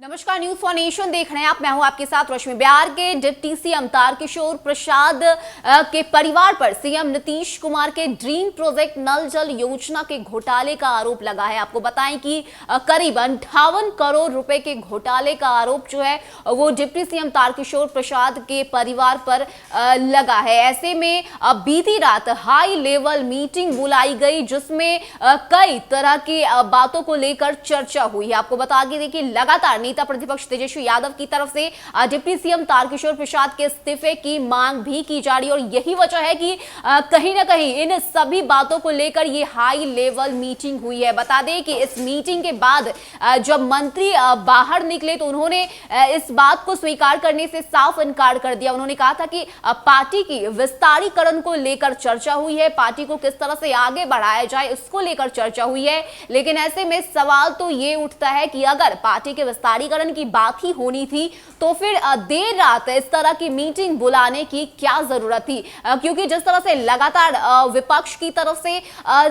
नमस्कार, news for nation देख रहे हैं आप। मैं हूं आपके साथ रश्मि। बिहार के डिप्टी सीएम तारकिशोर प्रसाद के परिवार पर सीएम नीतीश कुमार के ड्रीम प्रोजेक्ट नल जल योजना के घोटाले का आरोप लगा है। आपको बताएं कि करीब 58 करोड़ रुपए के घोटाले का आरोप जो है वो डिप्टी सीएम तारकिशोर प्रसाद के परिवार पर लगा है। ऐसे में बीती रात हाई लेवल मीटिंग बुलाई गई जिसमें कई तरह की बातों को लेकर चर्चा हुई है। आपको बता दें कि लगातार नेता प्रतिपक्ष तेजस्वी यादव की तरफ से डिप्टी सीएम तारकिशोर प्रसाद के इस्तीफे की मांग भी की जा रही है और यही वजह है कि कहीं ना कहीं इन सभी बातों को लेकर ये हाई लेवल मीटिंग हुई है। बता दें कि इस मीटिंग के बाद जब मंत्री बाहर निकले तो उन्होंने इस बात को स्वीकार करने से साफ इनकार कर दिया। उन्होंने कहा था कि पार्टी की विस्तारीकरण को लेकर चर्चा हुई है, पार्टी को किस तरह से आगे बढ़ाया जाए इसको लेकर चर्चा हुई है। लेकिन ऐसे में सवाल तो ये उठता है कि अगर पार्टी के विस्तारीकरण की बात ही होनी थी तो फिर देर रात इस तरह की मीटिंग बुलाने की क्या जरूरत थी, क्योंकि जिस तरह से लगातार विपक्ष की तरफ से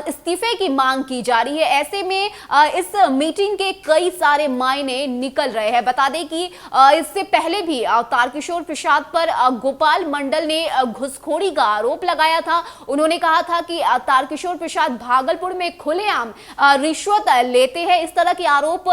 इस्तीफे की मांग की जा रही है, ऐसे में इस मीटिंग के कई सारे मायने निकल रहे हैं। बता दें कि इससे पहले भी तारकिशोर प्रसाद पर गोपाल मंडल ने घुसखोरी का आरोप लगाया था। उन्होंने कहा था कि तारकिशोर प्रसाद भागलपुर में खुलेआम रिश्वत लेते हैं, इस तरह के आरोप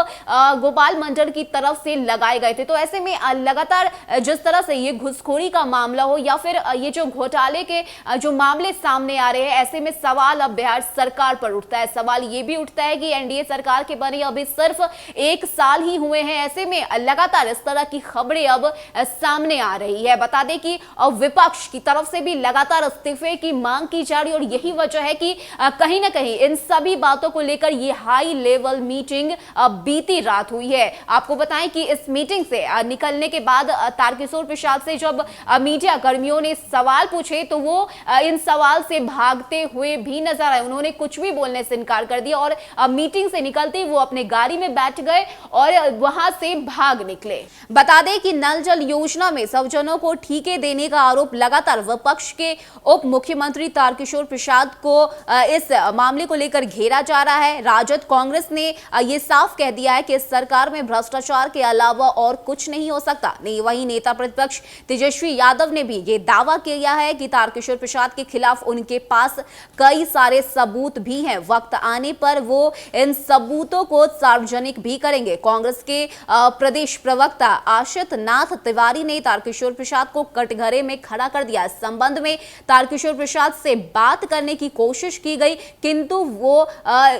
गोपाल मंडल की तरफ से लगाए गए थे। तो ऐसे में लगातार जिस तरह से ये घुसखोरी का मामला हो या फिर ये जो घोटाले के जो मामले सामने आ रहे हैं, ऐसे में सवाल अब बिहार सरकार पर उठता है। सवाल ये भी उठता है कि एनडीए सरकार के बने अभी सिर्फ 1 साल ही हुए हैं, ऐसे में लगातार इस तरह की खबरें अब सामने आ रही है। बता दें कि विपक्ष की तरफ से भी लगातार इस्तीफे की मांग की जा रही है और यही वजह है कि कहीं ना कहीं इन सभी बातों को लेकर ये हाई लेवल मीटिंग बीती रात हुई है। आपको बताएं कि इस मीटिंग से निकलने के बाद तारकिशोर प्रसाद से जब मीडिया कर्मियों ने सवाल पूछे तो वो इन सवाल से भागते हुए भी नजर आए। उन्होंने कुछ भी बोलने से इनकार कर दिया और मीटिंग से निकलते ही वो अपने गाड़ी में बैठ गए और वहां से भाग निकले। बता दें कि नल जल योजना में सौजन्यों को ठीके देने का आरोप लगातार विपक्ष के उप मुख्यमंत्री तारकिशोर प्रसाद को इस मामले को लेकर घेरा जा रहा है। राजद कांग्रेस ने यह साफ कह दिया है कि इस सरकार में भ्रष्टाचार के अलावा और कुछ नहीं हो सकता। नहीं, वहीं नेता प्रतिपक्ष तेजस्वी यादव ने भी ये दावा किया है कि तारकिशोर प्रसाद के खिलाफ उनके पास कई सारे सबूत भी हैं, वक्त आने पर वो इन सबूतों को सार्वजनिक भी करेंगे। कांग्रेस के प्रदेश प्रवक्ता आशित नाथ तिवारी ने तारकिशोर प्रसाद को कटघरे में खड़ा कर दिया। इस संबंध में तारकिशोर प्रसाद से बात करने की कोशिश की गई किंतु वो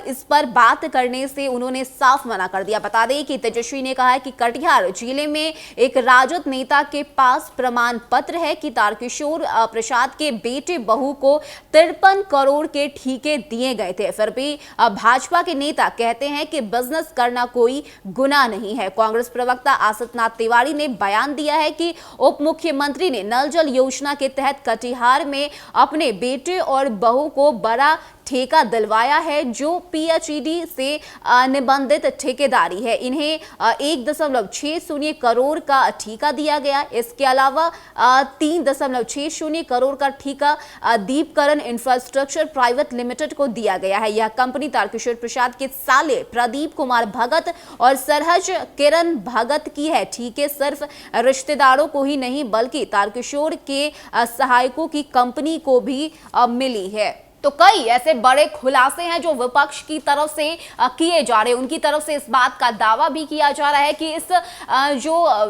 इस पर बात करने से उन्होंने साफ मना कर दिया। बता दें कि तेजस्वी ने कहा है कि कटिहार जिले में एक राजद नेता के पास प्रमाण पत्र है कि तारकिशोर प्रसाद के बेटे बहू को 53 करोड़ के ठीके दिए गए थे। फिर भी भाजपा के नेता कहते हैं कि बिजनेस करना कोई गुनाह नहीं है। कांग्रेस प्रवक्ता आशित नाथ तिवारी ने बयान दिया है कि उप मुख्यमंत्री ने नल जल योजना के तहत कटिहार में अपने बेटे और बहू को बड़ा ठेका दिलवाया है जो पीएचईडी से निबंधित ठेकेदारी है। इन्हें 1.60 करोड़ का ठेका दिया गया। इसके अलावा 3.60 करोड़ का ठेका दीपकरण इंफ्रास्ट्रक्चर प्राइवेट लिमिटेड को दिया गया है। यह कंपनी तारकिशोर प्रसाद के साले प्रदीप कुमार भगत और सरहज किरण भगत की है। ठेके सिर्फ रिश्तेदारों को ही नहीं बल्कि तारकिशोर के सहायकों की कंपनी को भी मिली है। तो कई ऐसे बड़े खुलासे हैं जो विपक्ष की तरफ से किए जा रहे हैं। उनकी तरफ से इस बात का दावा भी किया जा रहा है कि इस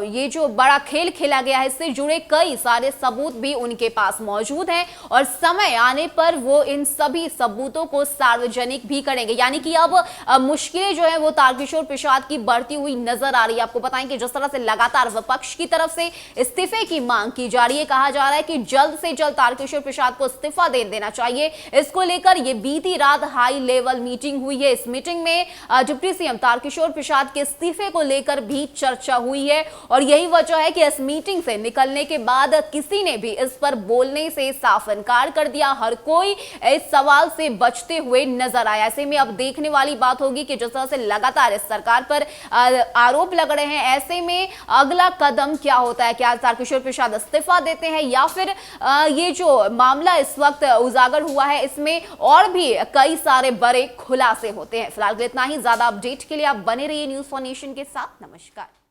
ये जो बड़ा खेल खेला गया है इससे जुड़े कई सारे सबूत भी उनके पास मौजूद हैं और समय आने पर वो इन सभी सबूतों को सार्वजनिक भी करेंगे। यानी कि अब मुश्किलें जो है वो तारकिशोर प्रसाद की बढ़ती हुई नजर आ रही है। आपको बताएं कि जिस तरह से लगातार विपक्ष की तरफ से इस्तीफे की मांग की जा रही है, कहा जा रहा है कि जल्द से जल्द तारकिशोर प्रसाद को इस्तीफा दे देना चाहिए। इसको लेकर ये बीती रात हाई लेवल मीटिंग हुई है। इस मीटिंग में डिप्टी सीएम तारकिशोर प्रसाद के इस्तीफे को लेकर भी चर्चा हुई है और यही वजह है कि इस मीटिंग से निकलने के बाद किसी ने भी इस पर बोलने से साफ इनकार कर दिया। हर कोई इस सवाल से बचते हुए नजर आया। ऐसे में अब देखने वाली बात होगी कि जिस तरह से लगातार इस सरकार पर आरोप लग रहे हैं, ऐसे में अगला कदम क्या होता है। क्या तारकिशोर प्रसाद इस्तीफा देते हैं या फिर ये जो मामला इस वक्त उजागर हुआ है इसमें और भी कई सारे बड़े खुलासे होते हैं। फिलहाल इतना ही। ज्यादा अपडेट के लिए आप बने रहिए न्यूज फॉर नेशन के साथ। नमस्कार।